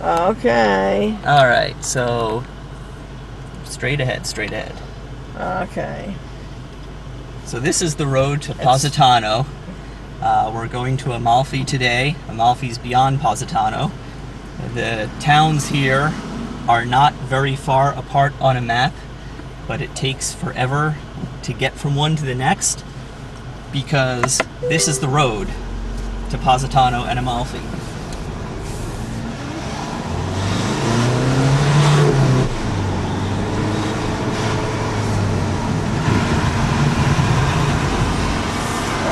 Okay. Alright, so straight ahead, straight ahead. Okay. So this is the road to Positano. We're going to Amalfi today. Amalfi's beyond Positano. The towns here are not very far apart on a map, but it takes forever to get from one to the next because this is the road to Positano and Amalfi.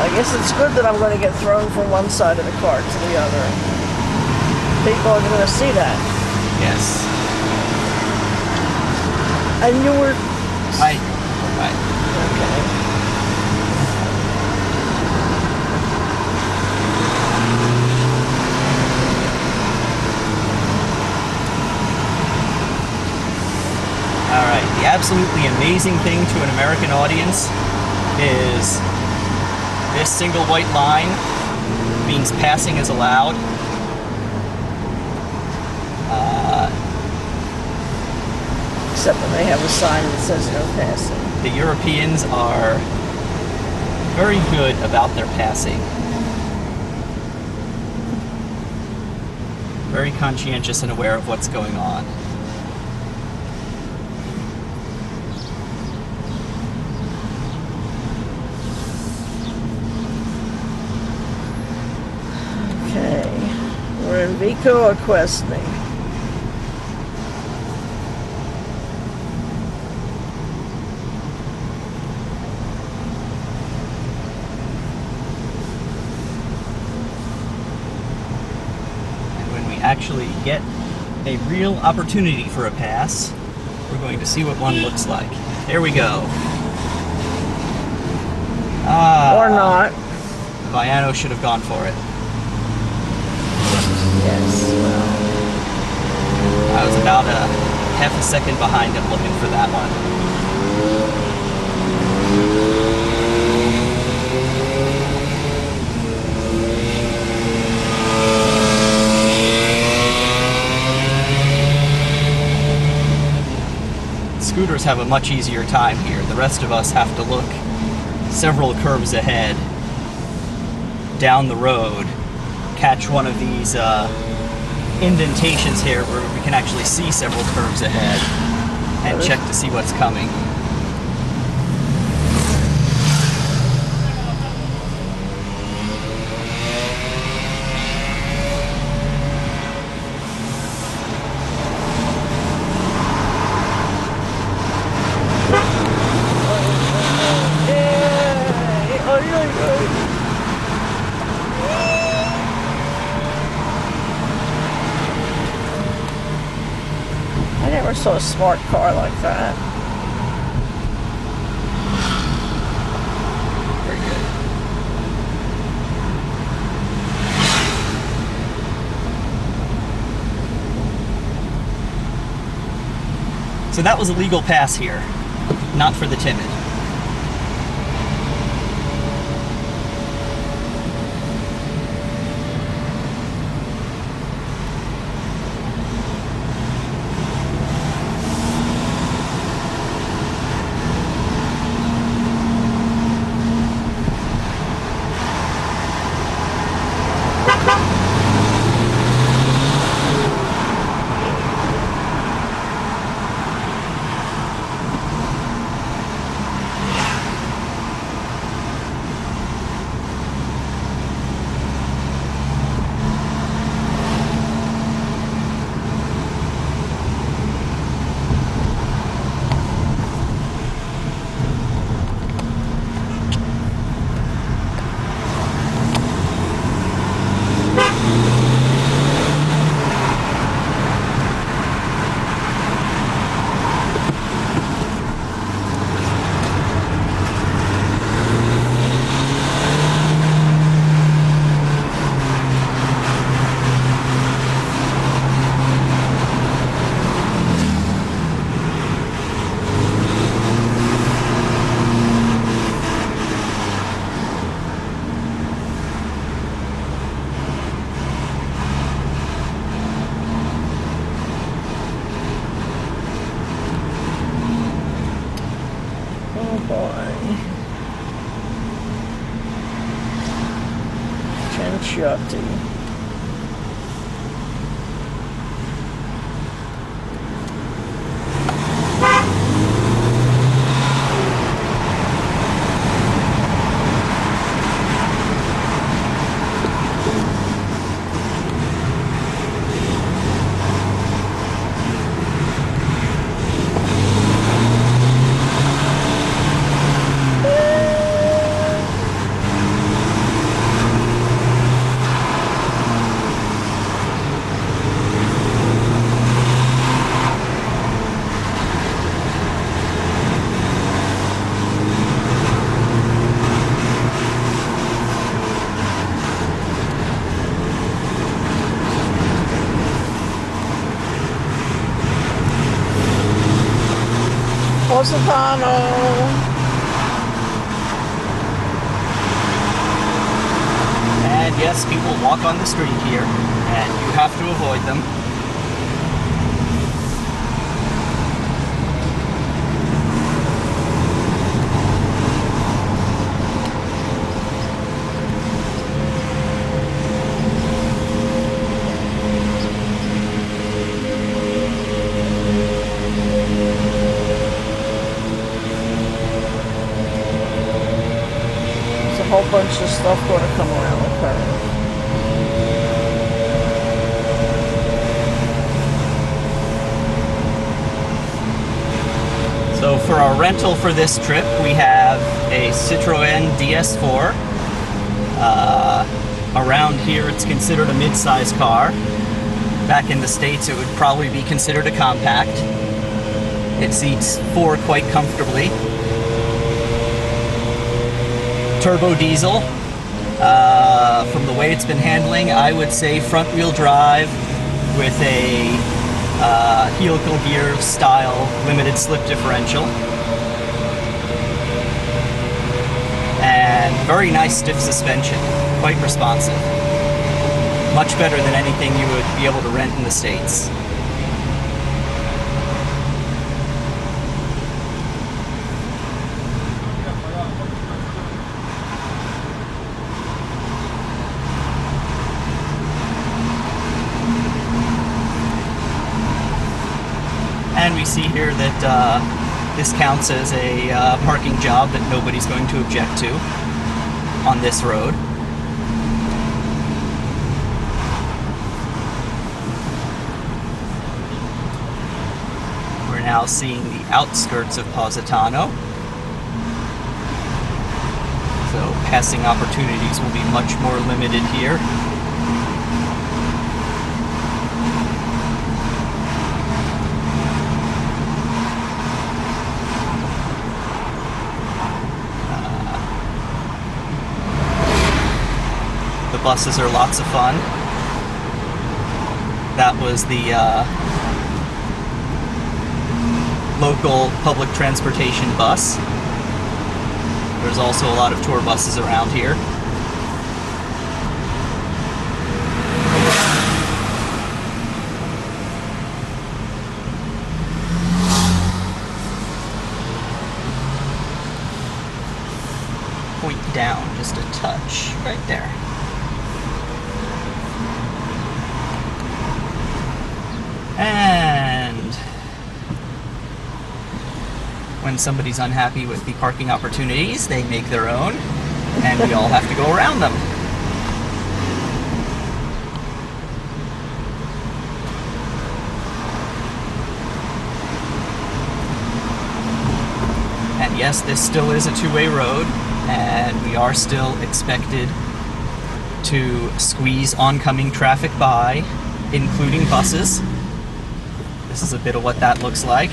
I guess it's good that I'm going to get thrown from one side of the car to the other. People are going to see that. Yes. And you were... Hi. Okay. Alright, the absolutely amazing thing to an American audience is this single white line means passing is allowed. Except when they have a sign that says no passing. The Europeans are very good about their passing. Very conscientious and aware of what's going on. Okay. We're in Vico Equestri. Actually get a real opportunity for a pass. We're going to see what one looks like. There we go. Or not. Viano should have gone for it. Yes, well. I was about a half a second behind him looking for that one. Scooters have a much easier time here. The rest of us have to look several curves ahead down the road, catch one of these indentations here where we can actually see several curves ahead and check to see what's coming. I never saw a smart car like that. Very good. So that was a legal pass here, not for the timid. Chianti. Positano. And yes, people walk on the street here, and you have to avoid them. A whole bunch of stuff going to come around the curve. So for our rental for this trip, we have a Citroën DS4. Around here, it's considered a mid-size car. Back in the States, it would probably be considered a compact. It seats 4 quite comfortably. Turbo diesel. From the way it's been handling, I would say front-wheel drive with a helical gear style limited slip differential. And very nice stiff suspension, quite responsive. Much better than anything you would be able to rent in the States. And we see here that this counts as a parking job that nobody's going to object to on this road. We're now seeing the outskirts of Positano. So passing opportunities will be much more limited here. The buses are lots of fun. That was the local public transportation bus. There's also a lot of tour buses around here. Point down just a touch, right there. And when somebody's unhappy with the parking opportunities, they make their own, and we all have to go around them. And yes, this still is a two-way road, and we are still expected to squeeze oncoming traffic by, including buses. This is a bit of what that looks like.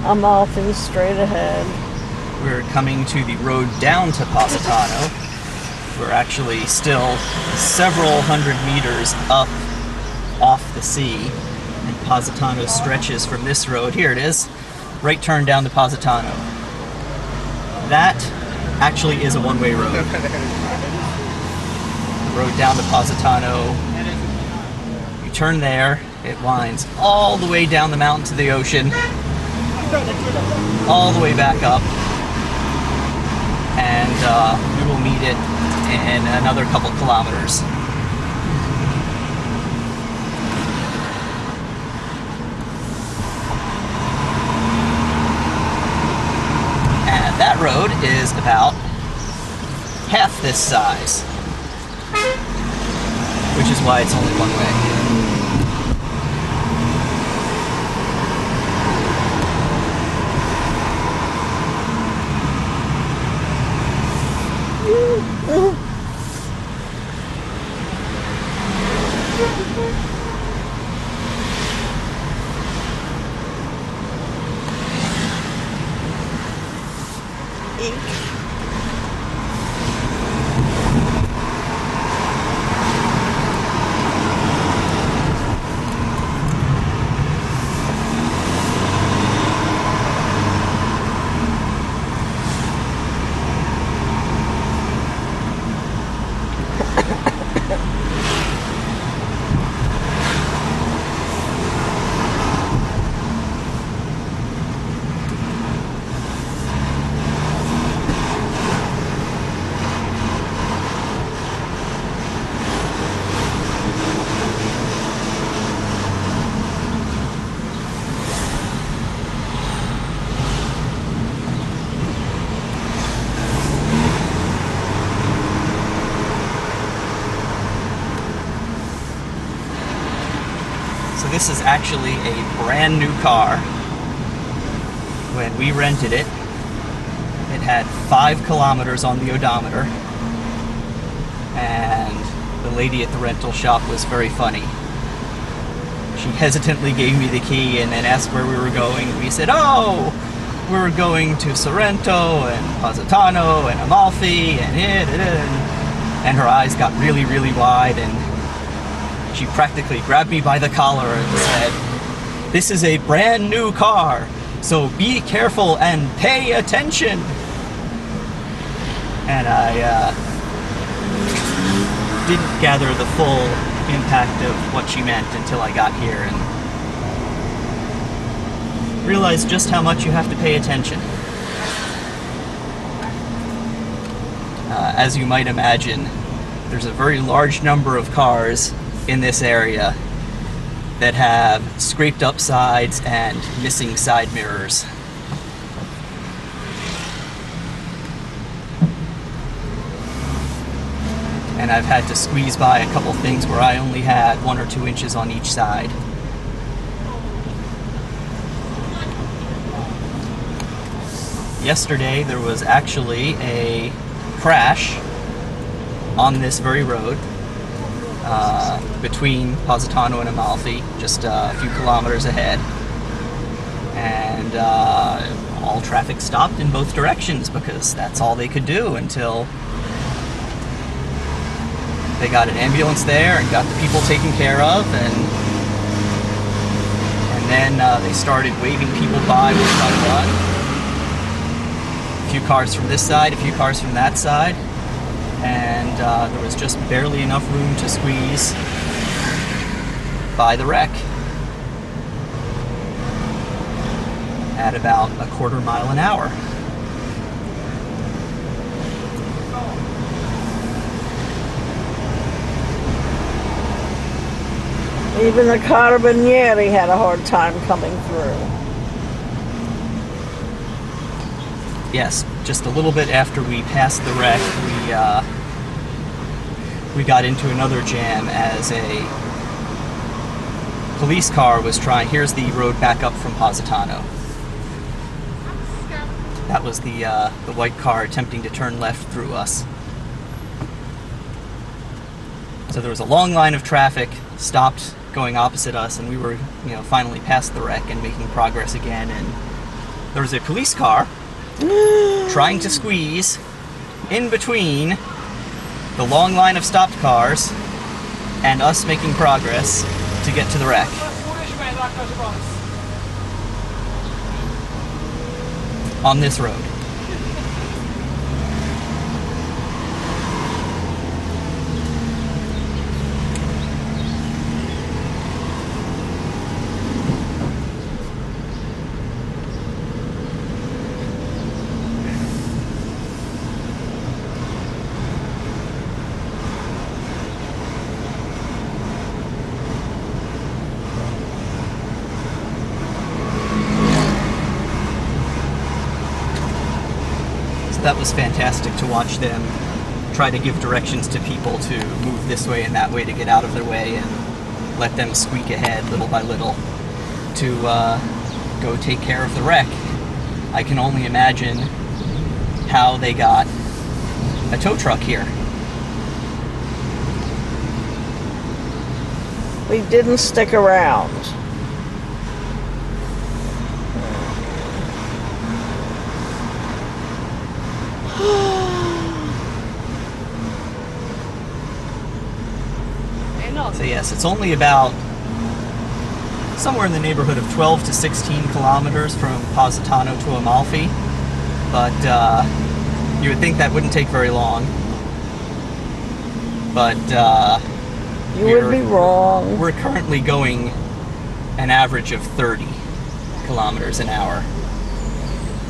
Amalfi straight ahead. We're coming to the road down to Positano. We're actually still several hundred meters up off the sea, and Positano stretches from this road. Here it is. Right turn down to Positano. That actually is a one-way road. road down to Positano. You turn there, it winds all the way down the mountain to the ocean, all the way back up, and we will meet it in another couple kilometers. And that road is about half this size, which is why it's only one way. So this is actually a brand new car. When we rented it, it had 5 kilometers on the odometer, and the lady at the rental shop was very funny. She hesitantly gave me the key and then asked where we were going. We said, oh, we're going to Sorrento and Positano and Amalfi and her eyes got really, really wide, and she practically grabbed me by the collar and said, this is a brand new car, so be careful and pay attention. And I didn't gather the full impact of what she meant until I got here and realized just how much you have to pay attention. As you might imagine, there's a very large number of cars in this area that have scraped up sides and missing side mirrors. And I've had to squeeze by a couple things where I only had 1 or 2 inches on each side. Yesterday there was actually a crash on this very road between Positano and Amalfi, just a few kilometers ahead, and all traffic stopped in both directions because that's all they could do until they got an ambulance there and got the people taken care of, and then they started waving people by one by one. A few cars from this side, a few cars from that side, and there was just barely enough room to squeeze by the wreck at about a quarter mile an hour. Even the Carabinieri had a hard time coming through. Yes, just a little bit after we passed the wreck, we got into another jam as a police car was trying. Here's the road back up from Positano. That was the white car attempting to turn left through us. So there was a long line of traffic stopped going opposite us, and we were, finally past the wreck and making progress again. And there was a police car trying to squeeze in between the long line of stopped cars and us making progress to get to the wreck. On this road. that was fantastic to watch them try to give directions to people to move this way and that way to get out of their way, and let them squeak ahead little by little to go take care of the wreck. I can only imagine how they got a tow truck here. We didn't stick around. So yes, it's only about somewhere in the neighborhood of 12 to 16 kilometers from Positano to Amalfi, but you would think that wouldn't take very long. But you would be wrong. We're currently going an average of 30 kilometers an hour.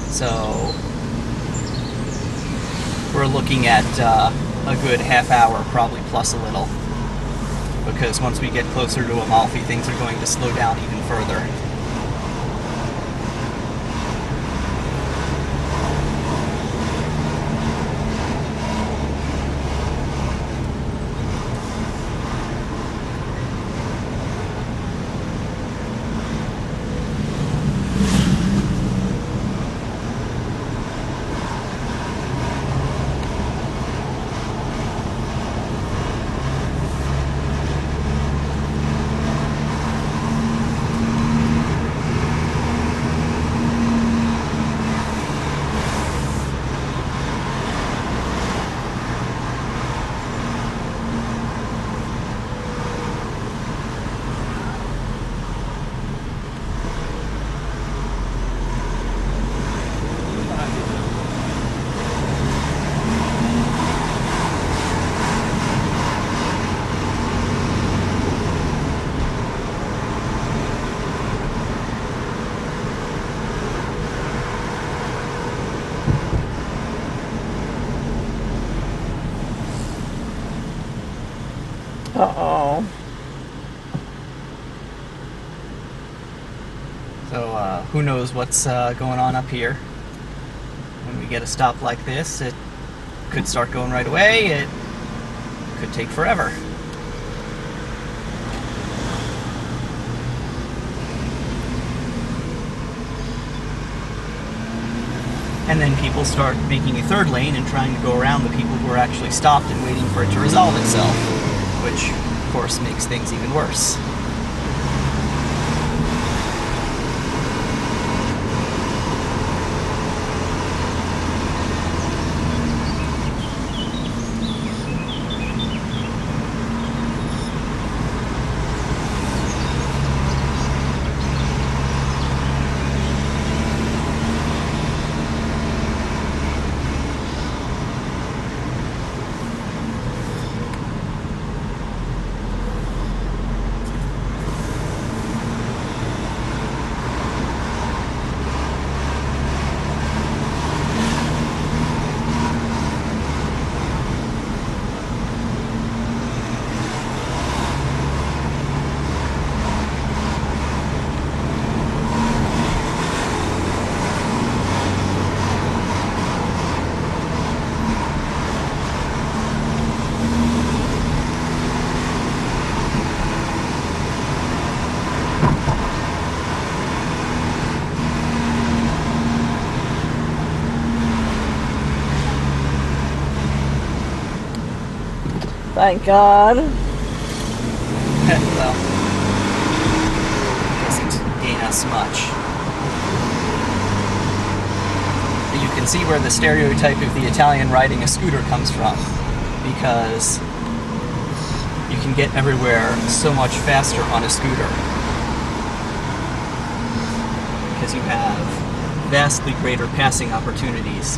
So we're looking at a good half hour, probably plus a little. Because once we get closer to Amalfi, things are going to slow down even further. Uh-oh. So who knows what's going on up here. When we get a stop like this, it could start going right away. It could take forever. And then people start making a third lane and trying to go around the people who are actually stopped and waiting for it to resolve itself, which, of course, makes things even worse. Thank God. Well, doesn't gain us much. You can see where the stereotype of the Italian riding a scooter comes from, because you can get everywhere so much faster on a scooter. Because you have vastly greater passing opportunities